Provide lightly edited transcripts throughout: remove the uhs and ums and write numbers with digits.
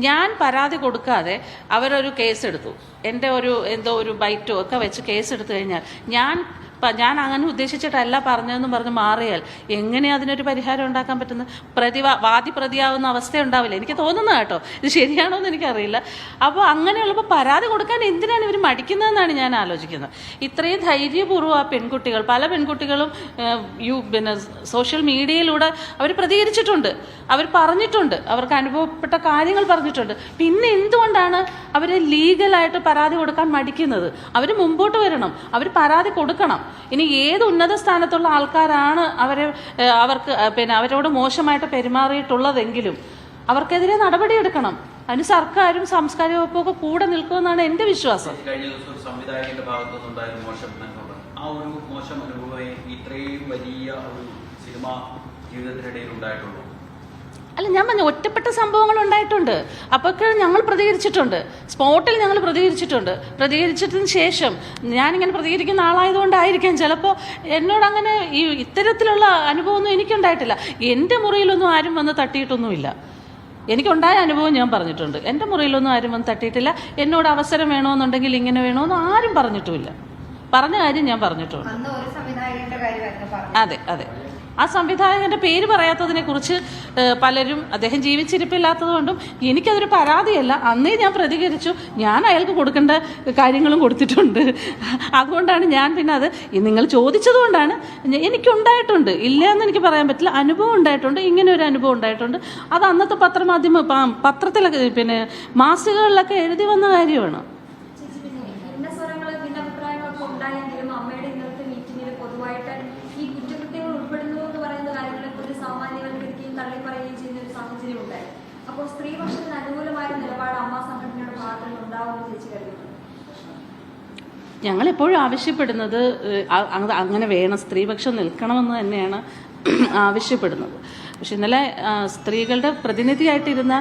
ഞാൻ പരാതി കൊടുക്കാതെ അവരൊരു കേസെടുത്തു, എൻ്റെ എന്തോ ഒരു ബൈറ്റോ ഒക്കെ വെച്ച് കേസെടുത്തു കഴിഞ്ഞാൽ ഞാൻ അങ്ങനെ ഉദ്ദേശിച്ചിട്ടല്ല പറഞ്ഞതെന്ന് പറഞ്ഞ് മാറിയാൽ എങ്ങനെ അതിനൊരു പരിഹാരം ഉണ്ടാക്കാൻ പറ്റുന്നത്? വാദി പ്രതിയാവുന്ന അവസ്ഥ ഉണ്ടാവില്ല. എനിക്ക് തോന്നുന്നത് കേട്ടോ, ഇത് ശരിയാണോ എന്ന് എനിക്കറിയില്ല. അപ്പോൾ അങ്ങനെയുള്ളപ്പോൾ പരാതി കൊടുക്കാൻ എന്തിനാണ് ഇവർ മടിക്കുന്നതെന്നാണ് ഞാൻ ആലോചിക്കുന്നത്. ഇത്രയും ധൈര്യപൂർവ്വം ആ പെൺകുട്ടികൾ, പല പെൺകുട്ടികളും സോഷ്യൽ മീഡിയയിലൂടെ അവർ പ്രതികരിച്ചിട്ടുണ്ട്, അവർ പറഞ്ഞിട്ടുണ്ട്, അവർക്ക് അനുഭവപ്പെട്ട കാര്യങ്ങൾ പറഞ്ഞിട്ടുണ്ട്. പിന്നെ എന്തുകൊണ്ടാണ് അവർ ലീഗലായിട്ട് പരാതി കൊടുക്കാൻ മടിക്കുന്നത്? അവർ മുമ്പോട്ട് വരണം, അവർ പരാതി കൊടുക്കണം. ഇനി ഏത് ഉന്നത സ്ഥാനത്തുള്ള ആൾക്കാരാണ് അവർക്ക് അവരോട് മോശമായിട്ട് പെരുമാറിയിട്ടുള്ളതെങ്കിലും അവർക്കെതിരെ നടപടിയെടുക്കണം. അതിന് സർക്കാരും സാംസ്കാരിക വകുപ്പും ഒക്കെ കൂടെ നിൽക്കുമെന്നാണ് എൻ്റെ വിശ്വാസം. കഴിഞ്ഞ ദിവസം ഒരു സംവിധായകന്റെ ഭാഗത്തുനിന്നുണ്ടായ ആ ഒരു മോശം അനുഭവമേ ഇത്രയും വലിയ ഒരു സിനിമ ജീവിതത്തിനിടയിൽ ഉണ്ടായിട്ടുള്ളൂ. അല്ല, ഞാൻ പറഞ്ഞു ഒറ്റപ്പെട്ട സംഭവങ്ങൾ ഉണ്ടായിട്ടുണ്ട്. അപ്പൊക്കെ ഞങ്ങൾ പ്രതികരിച്ചിട്ടുണ്ട്, സ്പോട്ടിൽ ഞങ്ങൾ പ്രതികരിച്ചിട്ടുണ്ട്. പ്രതികരിച്ചതിന് ശേഷം ഞാനിങ്ങനെ പ്രതികരിക്കുന്ന ആളായതുകൊണ്ടായിരിക്കാം ചിലപ്പോൾ എന്നോടങ്ങനെ ഇത്തരത്തിലുള്ള അനുഭവമൊന്നും എനിക്കുണ്ടായിട്ടില്ല. എൻ്റെ മുറിയിലൊന്നും ആരും വന്ന് തട്ടിയിട്ടൊന്നുമില്ല. എനിക്കുണ്ടായ അനുഭവം ഞാൻ പറഞ്ഞിട്ടുണ്ട്. എൻ്റെ മുറിയിലൊന്നും ആരും വന്ന് തട്ടിയിട്ടില്ല. എന്നോട് അവസരം വേണമെന്നുണ്ടെങ്കിൽ ഇങ്ങനെ വേണമെന്ന് ആരും പറഞ്ഞിട്ടുമില്ല. പറഞ്ഞ കാര്യം ഞാൻ പറഞ്ഞിട്ടുണ്ട്. അതെ അതെ, ആ സംവിധായകൻ്റെ പേര് പറയാത്തതിനെ കുറിച്ച് പലരും, അദ്ദേഹം ജീവിച്ചിരിപ്പില്ലാത്തതുകൊണ്ടും എനിക്കതൊരു പരാതിയല്ല, അന്നേ ഞാൻ പ്രതികരിച്ചു. ഞാൻ അയാൾക്ക് കൊടുക്കേണ്ട കാര്യങ്ങളും കൊടുത്തിട്ടുണ്ട്. അതുകൊണ്ടാണ് ഞാൻ പിന്നെ അത് നിങ്ങൾ ചോദിച്ചതുകൊണ്ടാണ് എനിക്കുണ്ടായിട്ടുണ്ട്, ഇല്ല എന്ന് എനിക്ക് പറയാൻ പറ്റില്ല. അനുഭവം ഉണ്ടായിട്ടുണ്ട്, ഇങ്ങനെ ഒരു അനുഭവം ഉണ്ടായിട്ടുണ്ട്. അത് അന്നത്തെ പത്രത്തിലൊക്കെ മാസികകളിലൊക്കെ എഴുതി വന്ന കാര്യമാണ്. അപ്പോൾ സ്ത്രീപക്ഷത്തിന് അനുകൂലമായ നിലപാട് അമ്മ സംഘടനയുടെ ഭാഗത്ത് നിന്ന് ഉണ്ടാവുമെന്ന് ചേച്ചി കരുതുന്നു? ഞങ്ങളെപ്പോഴും ആവശ്യപ്പെടുന്നത് അങ്ങനെ വേണം, സ്ത്രീപക്ഷം നിൽക്കണമെന്ന് തന്നെയാണ് ആവശ്യപ്പെടുന്നത്. പക്ഷെ ഇന്നലെ സ്ത്രീകളുടെ പ്രതിനിധിയായിട്ടിരുന്ന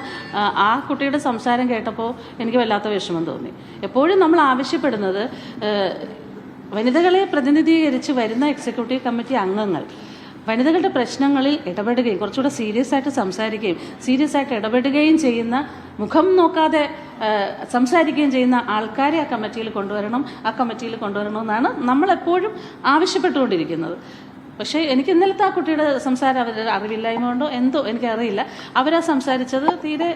ആ കുട്ടിയുടെ സംസാരം കേട്ടപ്പോൾ എനിക്ക് വല്ലാത്ത വിഷമം തോന്നി. എപ്പോഴും നമ്മൾ ആവശ്യപ്പെടുന്നത് വനിതകളെ പ്രതിനിധീകരിച്ച് വരുന്ന എക്സിക്യൂട്ടീവ് കമ്മിറ്റി അംഗങ്ങൾ വനിതകളുടെ പ്രശ്നങ്ങളിൽ ഇടപെടുകയും കുറച്ചുകൂടെ സീരിയസ് ആയിട്ട് സംസാരിക്കുകയും സീരിയസ് ആയിട്ട് ഇടപെടുകയും ചെയ്യുന്ന, മുഖം നോക്കാതെ സംസാരിക്കുകയും ചെയ്യുന്ന ആൾക്കാരെ ആ കമ്മിറ്റിയിൽ കൊണ്ടുവരണമെന്നാണ് നമ്മളെപ്പോഴും ആവശ്യപ്പെട്ടുകൊണ്ടിരിക്കുന്നത്. പക്ഷേ എനിക്ക് ഇന്നലത്തെ ആ കുട്ടിയുടെ സംസാരം അവരുടെ അറിവില്ലായ്മ കൊണ്ടോ എന്തോ എനിക്കറിയില്ല, അവരാ സംസാരിച്ചത് തീരെ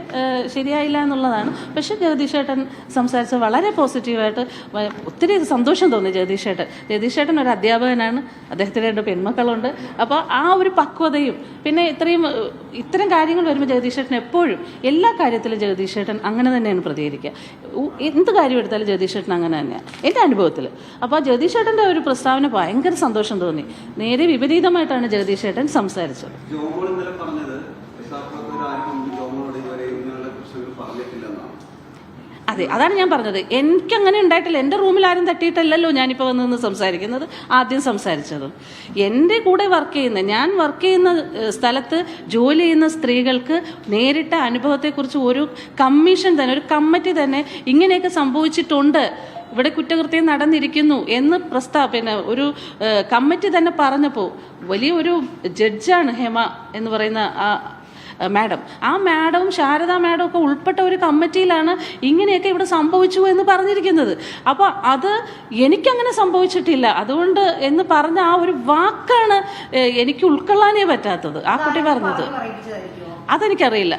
ശരിയായില്ല എന്നുള്ളതാണ്. പക്ഷേ ജഗദീഷ് ഏട്ടൻ സംസാരിച്ചത് വളരെ പോസിറ്റീവായിട്ട്, ഒത്തിരി സന്തോഷം തോന്നി. ജഗദീഷ് ഏട്ടൻ ഒരു അധ്യാപകനാണ്, അദ്ദേഹത്തിന് 2 പെൺമക്കളുണ്ട്. അപ്പോൾ ആ ഒരു പക്വതയും പിന്നെ ഇത്തരം കാര്യങ്ങൾ വരുമ്പോൾ ജഗദീഷ് ഏട്ടൻ എപ്പോഴും എല്ലാ കാര്യത്തിലും ജഗദീഷ് ഏട്ടൻ അങ്ങനെ തന്നെയാണ് പ്രതികരിക്കുക. എന്ത് കാര്യം എടുത്താലും ജഗദീഷ് ഏട്ടൻ അങ്ങനെ തന്നെയാണ് എൻ്റെ അനുഭവത്തിൽ. അപ്പോൾ ജഗദീഷ് ഏട്ടൻ്റെ ഒരു പ്രസ്താവന ഭയങ്കര സന്തോഷം തോന്നി. നേരെ വിപരീതമായിട്ടാണ് ജഗദീഷ് ഏട്ടൻ സംസാരിച്ചത്. അതെ, അതാണ് ഞാൻ പറഞ്ഞത്. എനിക്കങ്ങനെ ഉണ്ടായിട്ടില്ല. എൻ്റെ റൂമിൽ ആരും തട്ടിയിട്ടല്ലല്ലോ ഞാനിപ്പോൾ വന്ന് സംസാരിക്കുന്നത്. ആദ്യം സംസാരിച്ചത് എൻ്റെ കൂടെ ഞാൻ വർക്ക് ചെയ്യുന്ന സ്ഥലത്ത് ജോലി ചെയ്യുന്ന സ്ത്രീകൾക്ക് നേരിട്ട അനുഭവത്തെക്കുറിച്ച് ഒരു കമ്മീഷൻ തന്നെ, ഒരു കമ്മിറ്റി തന്നെ ഇങ്ങനെയൊക്കെ സംഭവിച്ചിട്ടുണ്ട്, ഇവിടെ കുറ്റകൃത്യം നടന്നിരിക്കുന്നു എന്ന് ഒരു കമ്മിറ്റി തന്നെ പറഞ്ഞപ്പോൾ വലിയൊരു ജഡ്ജാണ് ഹേമ എന്ന് പറയുന്ന മാഡം. ആ മാഡവും ശാരദ മാഡവും ഒക്കെ ഉൾപ്പെട്ട ഒരു കമ്മിറ്റിയിലാണ് ഇങ്ങനെയൊക്കെ ഇവിടെ സംഭവിച്ചു എന്ന് പറഞ്ഞിരിക്കുന്നത്. അപ്പോൾ അത് എനിക്കങ്ങനെ സംഭവിച്ചിട്ടില്ല, അതുകൊണ്ട് എന്ന് പറഞ്ഞ ആ ഒരു വാക്കാണ് എനിക്ക് ഉൾക്കൊള്ളാനേ പറ്റാത്തത്. ആ കുട്ടി പറഞ്ഞത് അതെനിക്കറിയില്ല.